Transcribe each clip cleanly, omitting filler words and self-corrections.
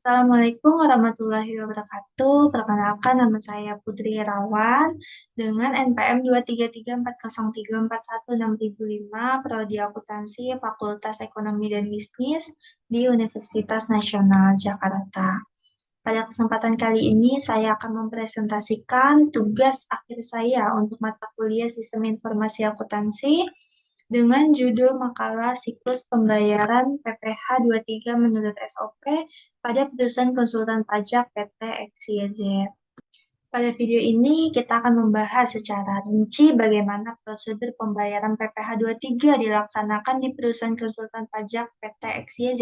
Assalamualaikum warahmatullahi wabarakatuh. Perkenalkan nama saya Putri Irawan dengan NPM 233403416.005 Prodi Akuntansi Fakultas Ekonomi dan Bisnis di Universitas Nasional Jakarta. Pada kesempatan kali ini saya akan mempresentasikan tugas akhir saya untuk mata kuliah Sistem Informasi Akuntansi dengan judul makalah siklus pembayaran PPh 23 menurut SOP pada perusahaan konsultan pajak PT XYZ. Pada video ini kita akan membahas secara rinci bagaimana prosedur pembayaran PPh 23 dilaksanakan di perusahaan konsultan pajak PT XYZ,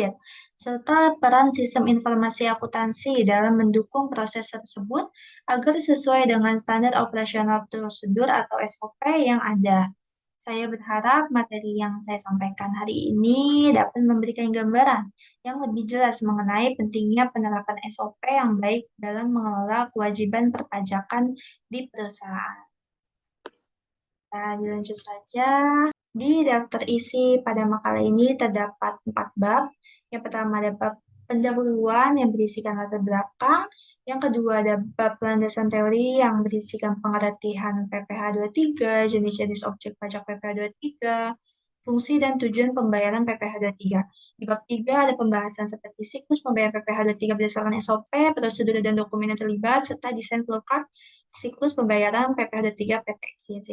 serta peran sistem informasi akuntansi dalam mendukung proses tersebut agar sesuai dengan standar operasional prosedur atau SOP yang ada. Saya berharap materi yang saya sampaikan hari ini dapat memberikan gambaran yang lebih jelas mengenai pentingnya penerapan SOP yang baik dalam mengelola kewajiban perpajakan di perusahaan. Nah, dilanjut saja. Di daftar isi pada makalah ini terdapat 4 bab. Yang pertama ada bab pendahuluan yang berisikan latar belakang. Yang kedua ada bab landasan teori yang berisikan pengertian PPh 23, jenis-jenis objek pajak PPh 23, fungsi dan tujuan pembayaran PPh 23. Di bab 3 ada pembahasan seperti siklus pembayaran PPh 23 berdasarkan SOP, prosedur dan dokumen yang terlibat, serta desain flowchart siklus pembayaran PPh 23 PT XYZ.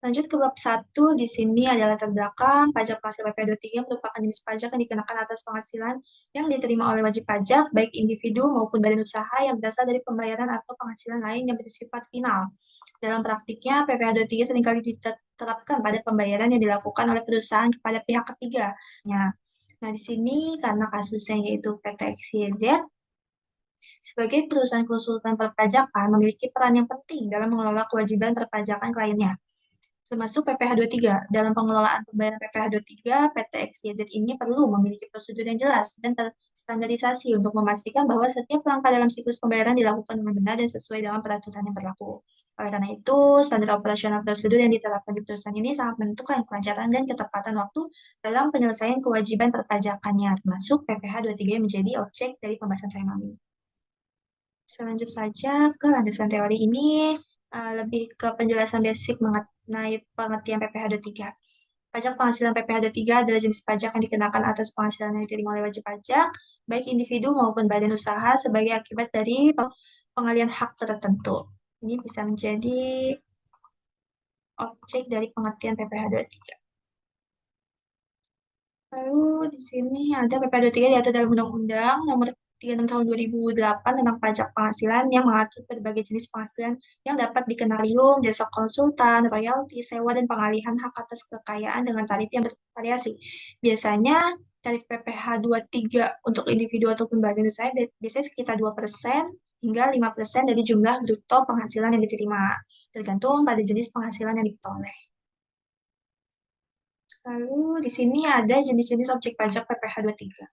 Lanjut ke bab 1, di sini ada latar belakang. Pajak penghasilan PP23 merupakan jenis pajak yang dikenakan atas penghasilan yang diterima oleh wajib pajak, baik individu maupun badan usaha yang berasal dari pembayaran atau penghasilan lain yang bersifat final. Dalam praktiknya, PPh23 seringkali diterapkan pada pembayaran yang dilakukan oleh perusahaan kepada pihak ketiga. Nah, di sini karena kasusnya yaitu PT XYZ, sebagai perusahaan konsultan perpajakan memiliki peran yang penting dalam mengelola kewajiban perpajakan kliennya termasuk PPh 23. Dalam pengelolaan pembayaran PPh 23, PT XYZ ini perlu memiliki prosedur yang jelas dan terstandarisasi untuk memastikan bahwa setiap langkah dalam siklus pembayaran dilakukan dengan benar dan sesuai dengan peraturan yang berlaku. Oleh karena itu, standar operasional prosedur yang diterapkan di perusahaan ini sangat menentukan kelancaran dan ketepatan waktu dalam penyelesaian kewajiban perpajakannya, termasuk PPh 23 yang menjadi objek dari pembahasan saya malam ini. Selanjut saja ke landasan teori ini, lebih ke penjelasan basic mengenai pengertian PPh 23. Pajak penghasilan PPh 23 adalah jenis pajak yang dikenakan atas penghasilan yang diterima oleh wajib pajak, baik individu maupun badan usaha sebagai akibat dari pengalian hak tertentu. Ini bisa menjadi objek dari pengertian PPh 23. Lalu di sini ada PPh 23 diatur dalam Undang-Undang Nomor 36 Tahun 2008 tentang pajak penghasilan yang mengatur berbagai jenis penghasilan yang dapat dikenalium, jasa konsultan, royalti, sewa, dan pengalihan hak atas kekayaan dengan tarif yang bervariasi. Biasanya tarif PPh 23 untuk individu ataupun badan usaha biasanya sekitar 2% hingga 5% dari jumlah bruto penghasilan yang diterima, tergantung pada jenis penghasilan yang diperoleh. Lalu di sini ada jenis-jenis objek pajak PPh 23.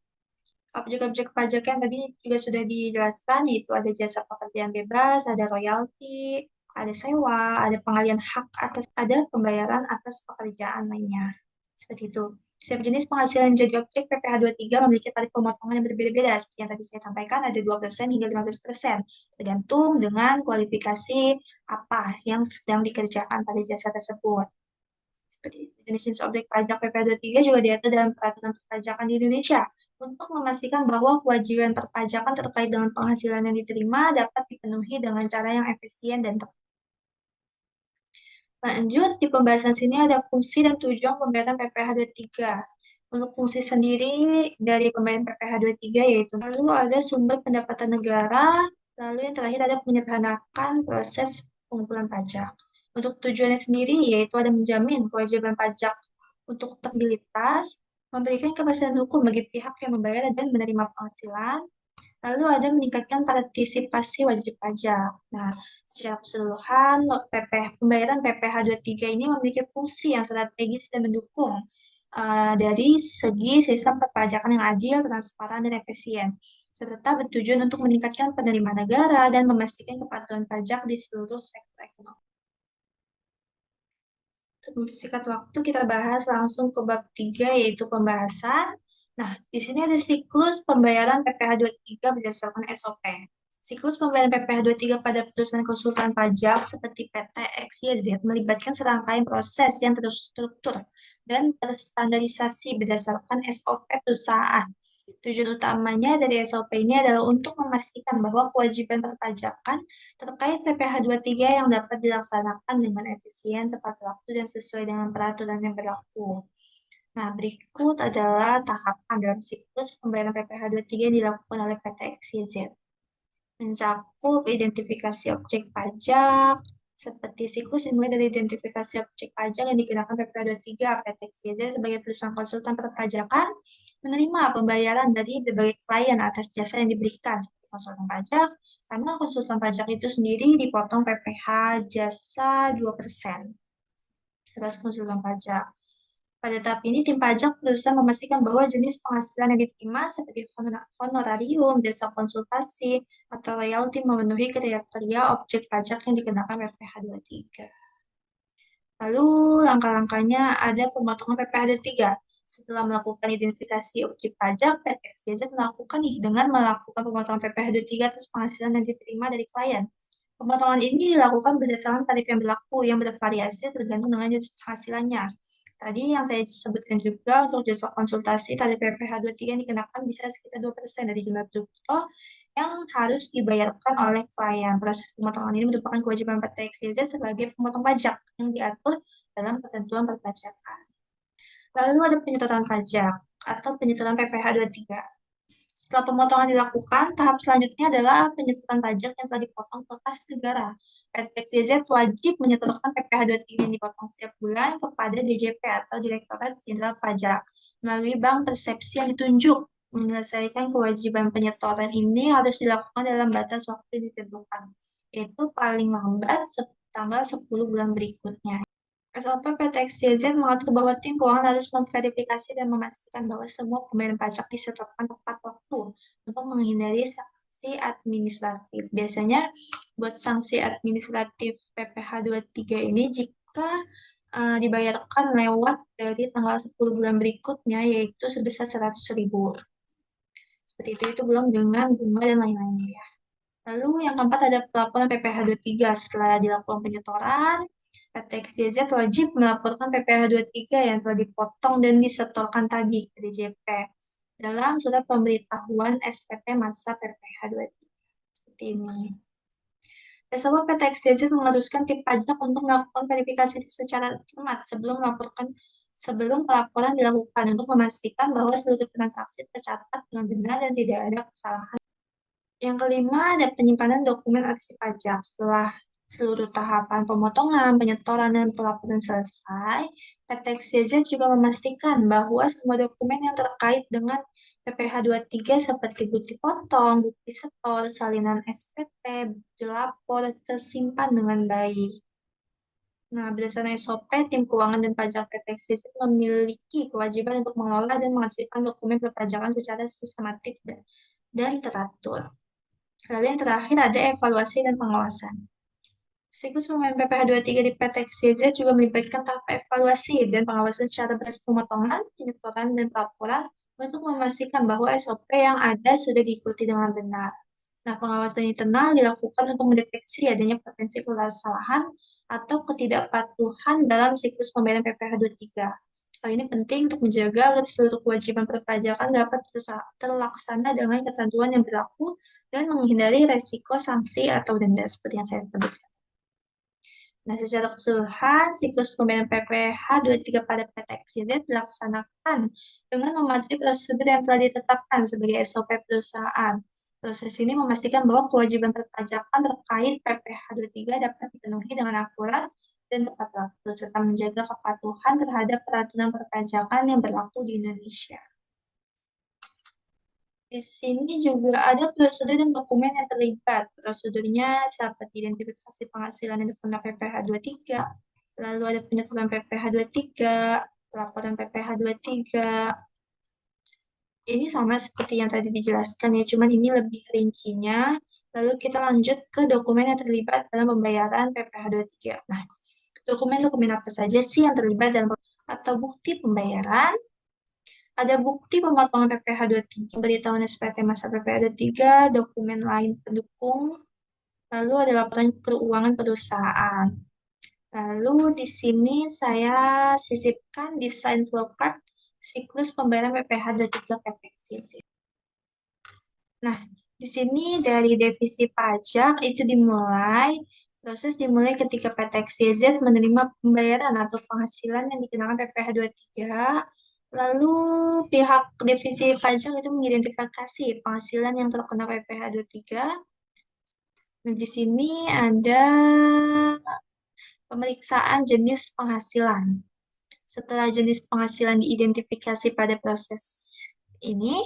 Objek-objek pajak yang tadi juga sudah dijelaskan, yaitu ada jasa pekerjaan bebas, ada royalti, ada sewa, ada pengalian hak atas, ada pembayaran atas pekerjaan lainnya. Seperti itu. Setiap jenis penghasilan menjadi objek PPh 23 memiliki tarif pemotongan yang berbeda-beda. Seperti yang tadi saya sampaikan, ada 2% hingga 15%, tergantung dengan kualifikasi apa yang sedang dikerjakan pada jasa tersebut. Seperti jenis-jenis objek pajak PPh 23 juga diatur dalam peraturan perpajakan di Indonesia untuk memastikan bahwa kewajiban perpajakan terkait dengan penghasilan yang diterima dapat dipenuhi dengan cara yang efisien dan tepat. Lanjut, di pembahasan sini ada fungsi dan tujuan pembayaran PPh 23. Untuk fungsi sendiri dari pembayaran PPh 23 yaitu lalu ada sumber pendapatan negara, lalu yang terakhir ada menyederhanakan proses pengumpulan pajak. Untuk tujuannya sendiri yaitu ada menjamin kewajiban pajak untuk stabilitas, memberikan kepastian hukum bagi pihak yang membayar dan menerima penghasilan, lalu ada meningkatkan partisipasi wajib pajak. Nah, secara keseluruhan, pembayaran PPh 23 ini memiliki fungsi yang strategis dan mendukung dari segi sistem perpajakan yang adil, transparan, dan efisien, serta bertujuan untuk meningkatkan penerimaan negara dan memastikan kepatuhan pajak di seluruh sektor ekonomi. Untuk singkat waktu, kita bahas langsung ke bab 3, yaitu pembahasan. Nah, di sini ada siklus pembayaran PPh tiga berdasarkan SOP. Siklus pembayaran PPh tiga pada perusahaan konsultan pajak seperti PT XYZ melibatkan serangkaian proses yang terstruktur dan terstandarisasi berdasarkan SOP perusahaan. Tujuan utamanya dari SOP ini adalah untuk memastikan bahwa kewajiban perpajakan terkait PPh tiga yang dapat dilaksanakan dengan efisien, tepat waktu, dan sesuai dengan peraturan yang berlaku. Nah, berikut adalah tahapan dalam siklus pembayaran PPh tiga yang dilakukan oleh PT XYZ. Mencakup identifikasi objek pajak, seperti siklus dimulai dari identifikasi objek pajak yang digunakan PPh tiga PT XYZ sebagai perusahaan konsultan perpajakan, menerima pembayaran dari berbagai klien atas jasa yang diberikan, seperti konsultan pajak, karena konsultan pajak itu sendiri dipotong PPh jasa 2%. Atas konsultan pajak. Pada tahap ini, tim pajak berusaha memastikan bahwa jenis penghasilan yang diterima seperti honorarium, jasa konsultasi, atau royalti memenuhi kriteria objek pajak yang dikenakan PPh tiga. Lalu, langkah-langkahnya ada pemotongan PPh tiga. Setelah melakukan identifikasi objek pajak, PT XYZ melakukan dengan melakukan pemotongan PPh tiga atas penghasilan yang diterima dari klien. Pemotongan ini dilakukan berdasarkan tarif yang berlaku yang bervariasi tergantung dengan jenis penghasilannya. Tadi yang saya sebutkan juga untuk jasa konsultasi tarif PPh tiga yang dikenakan bisa sekitar 2% dari jumlah bruto yang harus dibayarkan oleh klien. Proses pemotongan ini merupakan kewajiban PT XYZ sebagai pemotong pajak yang diatur dalam ketentuan perpajakan. Lalu ada penyetoran pajak atau penyetoran PPh tiga. Setelah pemotongan dilakukan, tahap selanjutnya adalah penyetoran pajak yang telah dipotong ke kas negara. PT XYZ wajib menyetorkan PPh tiga yang dipotong setiap bulan kepada DJP atau Direktorat Jenderal Pajak melalui bank persepsi yang ditunjuk. Menyelesaikan kewajiban penyetoran ini harus dilakukan dalam batas waktu yang ditentukan, yaitu paling lambat tanggal 10 bulan berikutnya. SOP PT XYZ mengatur bahwa tim keuangan harus memverifikasi dan memastikan bahwa semua pembayaran pajak disetorkan tepat waktu untuk menghindari sanksi administratif. Biasanya buat sanksi administratif PPh tiga ini jika dibayarkan lewat dari tanggal 10 bulan berikutnya yaitu sebesar 100.000. Seperti itu belum dengan bunga dan lain-lainnya ya. Lalu yang keempat ada pelaporan PPh tiga. Setelah dilakukan penyetoran, PT XYZ wajib melaporkan PPh tiga yang telah dipotong dan disetorkan tadi ke DJP dalam surat pemberitahuan SPT masa PPh tiga. Seperti ini. Bersama PT XYZ mengharuskan tim pajak untuk melakukan verifikasi secara cermat sebelum pelaporan dilakukan untuk memastikan bahwa seluruh transaksi tercatat dengan benar dan tidak ada kesalahan. Yang kelima, ada penyimpanan dokumen arsip pajak. Setelah seluruh tahapan pemotongan, penyetoran, dan pelaporan selesai, PT XYZ juga memastikan bahwa semua dokumen yang terkait dengan PPh tiga seperti bukti potong, bukti setor, salinan SPT, bukti lapor tersimpan dengan baik. Nah, berdasarkan SOP, tim keuangan dan pajak PT XYZ memiliki kewajiban untuk mengelola dan menghasilkan dokumen perpajakan secara sistematik dan teratur. Lalu yang terakhir ada evaluasi dan pengawasan. Siklus pembayaran PPh tiga di PT XYZ juga melibatkan tahap evaluasi dan pengawasan secara proses pemotongan, penyetoran, dan pelaporan untuk memastikan bahwa SOP yang ada sudah diikuti dengan benar. Nah, pengawasan internal dilakukan untuk mendeteksi adanya potensi kesalahan atau ketidakpatuhan dalam siklus pembayaran PPh tiga. Hal ini penting untuk menjaga agar seluruh kewajiban perpajakan dapat terlaksana dengan ketentuan yang berlaku dan menghindari resiko sanksi atau denda seperti yang saya sebutkan. Nah, secara keseluruhan, siklus pembayaran PPh tiga pada PT XYZ dilaksanakan dengan mematuhi prosedur yang telah ditetapkan sebagai SOP perusahaan. Proses ini memastikan bahwa kewajiban perpajakan terkait PPh tiga dapat dipenuhi dengan akurat dan tepat waktu, serta menjaga kepatuhan terhadap peraturan perpajakan yang berlaku di Indonesia. Di sini juga ada prosedur dan dokumen yang terlibat. Prosedurnya seperti identifikasi penghasilan yang terkena PPh tiga, lalu ada penyetoran PPh tiga, laporan PPh tiga. Ini sama seperti yang tadi dijelaskan ya, cuman ini lebih rincinya. Lalu kita lanjut ke dokumen yang terlibat dalam pembayaran PPh tiga. Nah, dokumen-dokumen apa saja sih yang terlibat dalam atau bukti pembayaran? Ada bukti pemotongan PPh 23, pemberitahuan SPT masa PPh 23, dokumen lain pendukung, lalu ada laporan keuangan perusahaan. Lalu di sini saya sisipkan desain flowchart siklus pembayaran PPh 23 PTX. Nah, di sini dari divisi pajak itu proses dimulai ketika PTXYZ menerima pembayaran atau penghasilan yang dikenakan PPh 23. Lalu pihak divisi pajak itu mengidentifikasi penghasilan yang terkena PPh 23. Nah, di sini ada pemeriksaan jenis penghasilan. Setelah jenis penghasilan diidentifikasi pada proses ini,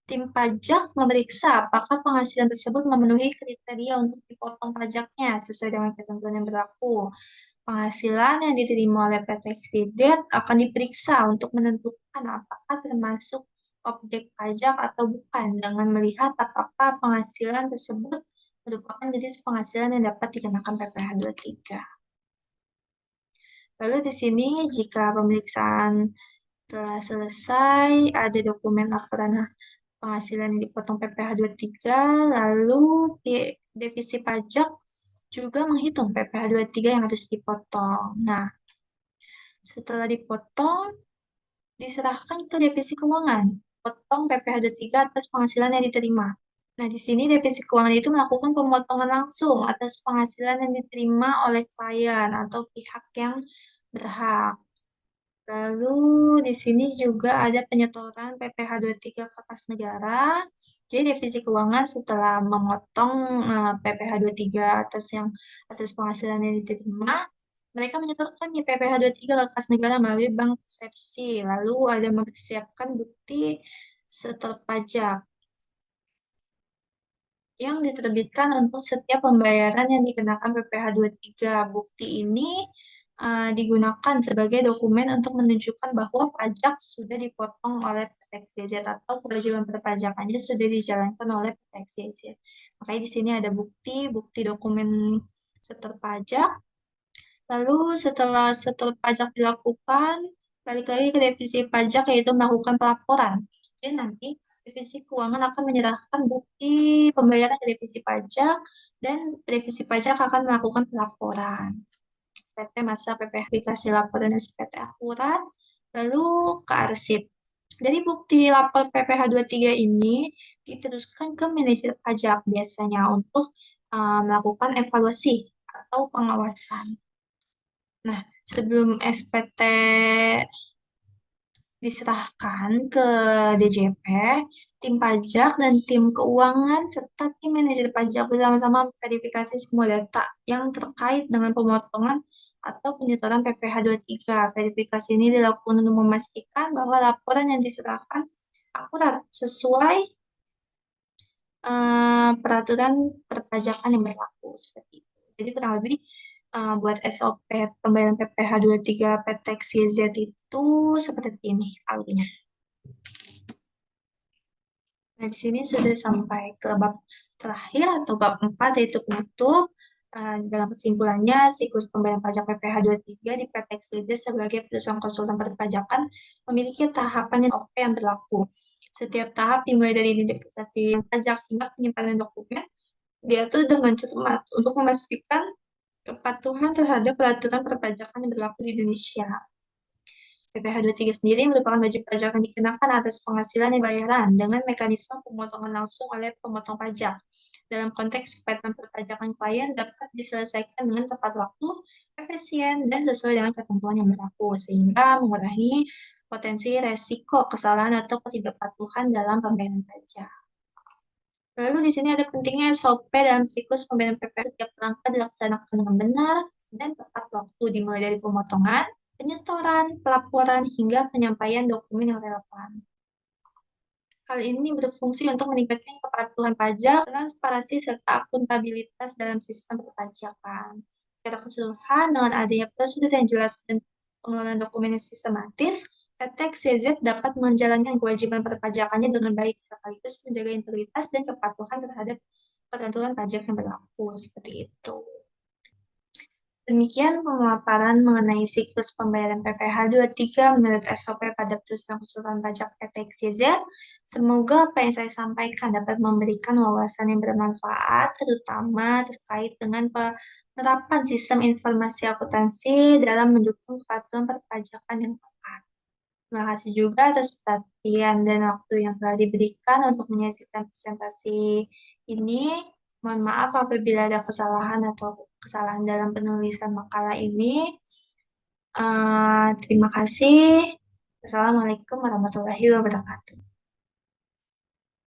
tim pajak memeriksa apakah penghasilan tersebut memenuhi kriteria untuk dipotong pajaknya sesuai dengan ketentuan yang berlaku. Penghasilan yang diterima oleh PT XYZ akan diperiksa untuk menentukan apakah termasuk objek pajak atau bukan dengan melihat apakah penghasilan tersebut merupakan jenis penghasilan yang dapat dikenakan PPh 23. Lalu di sini jika pemeriksaan telah selesai, ada dokumen laporan penghasilan yang dipotong PPh 23, lalu divisi pajak juga menghitung PPh 23 yang harus dipotong. Nah, setelah dipotong, diserahkan ke divisi keuangan, potong PPh 23 atas penghasilan yang diterima. Nah, di sini divisi keuangan itu melakukan pemotongan langsung atas penghasilan yang diterima oleh klien atau pihak yang berhak. Lalu di sini juga ada penyetoran PPh 23 ke kas negara. Jadi divisi keuangan setelah memotong PPh 23 atas penghasilan yang diterima, mereka menyetorkan di PPh 23 ke kas negara melalui bank persepsi. Lalu ada mempersiapkan bukti setor pajak yang diterbitkan untuk setiap pembayaran yang dikenakan PPh 23. Bukti ini digunakan sebagai dokumen untuk menunjukkan bahwa pajak sudah dipotong oleh PTXYZ atau kewajiban perpajakannya sudah dijalankan oleh PTXYZ. Makanya di sini ada bukti dokumen setor pajak. Lalu setelah setor pajak dilakukan, balik lagi ke divisi pajak yaitu melakukan pelaporan. Jadi nanti divisi keuangan akan menyerahkan bukti pembayaran ke divisi pajak dan divisi pajak akan melakukan pelaporan. SPT masa PPh aplikasi laporan SPT akurat, lalu ke arsip. Dari bukti lapor PPh 23 ini diteruskan ke manajer pajak biasanya untuk melakukan evaluasi atau pengawasan. Nah, sebelum SPT diserahkan ke DJP, tim pajak dan tim keuangan serta tim manajer pajak bersama-sama verifikasi semua data yang terkait dengan pemotongan atau penyetoran PPh 23. Verifikasi ini dilakukan untuk memastikan bahwa laporan yang diserahkan akurat sesuai peraturan perpajakan yang berlaku seperti itu. Jadi kurang lebih buat SOP pembayaran PPh 23 PTXYZ itu seperti ini alurnya. Nah, di sini sudah sampai ke bab terakhir atau bab 4 yaitu penutup. Dalam kesimpulannya, siklus pembayaran pajak PPh 23 di PTXYZ sebagai perusahaan konsultan perpajakan memiliki tahapan yang berlaku. Setiap tahap dimulai dari identifikasi pajak hingga penyimpanan dokumen diatur dengan cermat untuk memastikan kepatuhan terhadap peraturan perpajakan yang berlaku di Indonesia. PPh 23 sendiri merupakan wajib pajak yang dikenakan atas penghasilan yang bayaran dengan mekanisme pemotongan langsung oleh pemotong pajak. Dalam konteks kepatuhan perpajakan klien dapat diselesaikan dengan tepat waktu, efisien, dan sesuai dengan ketentuan yang berlaku, sehingga mengurangi potensi resiko kesalahan atau ketidakpatuhan dalam pembayaran pajak. Lalu di sini ada pentingnya SOP dalam siklus pembayaran PPh. Setiap langkah dilaksanakan dengan benar dan tepat waktu, dimulai dari pemotongan, penyetoran, pelaporan, hingga penyampaian dokumen yang relevan. Hal ini berfungsi untuk meningkatkan kepatuhan pajak, transparansi, serta akuntabilitas dalam sistem perpajakan. Secara keseluruhan, dengan adanya prosedur yang jelas dan pengelolaan dokumen yang sistematis, PT XYZ dapat menjalankan kewajiban perpajakannya dengan baik, sekaligus menjaga integritas dan kepatuhan terhadap peraturan pajak yang berlaku. Seperti itu. Demikian pemaparan mengenai siklus pembayaran PPh tiga menurut SOP pada putusan keseluruhan pajak PT XYZ. Semoga apa yang saya sampaikan dapat memberikan wawasan yang bermanfaat, terutama terkait dengan penerapan sistem informasi akuntansi dalam mendukung kepatuhan perpajakan yang tepat. Terima kasih juga atas perhatian dan waktu yang telah diberikan untuk menyaksikan presentasi ini. Mohon maaf apabila ada kesalahan atau kesalahan dalam penulisan makalah ini. Terima kasih. Assalamualaikum warahmatullahi wabarakatuh.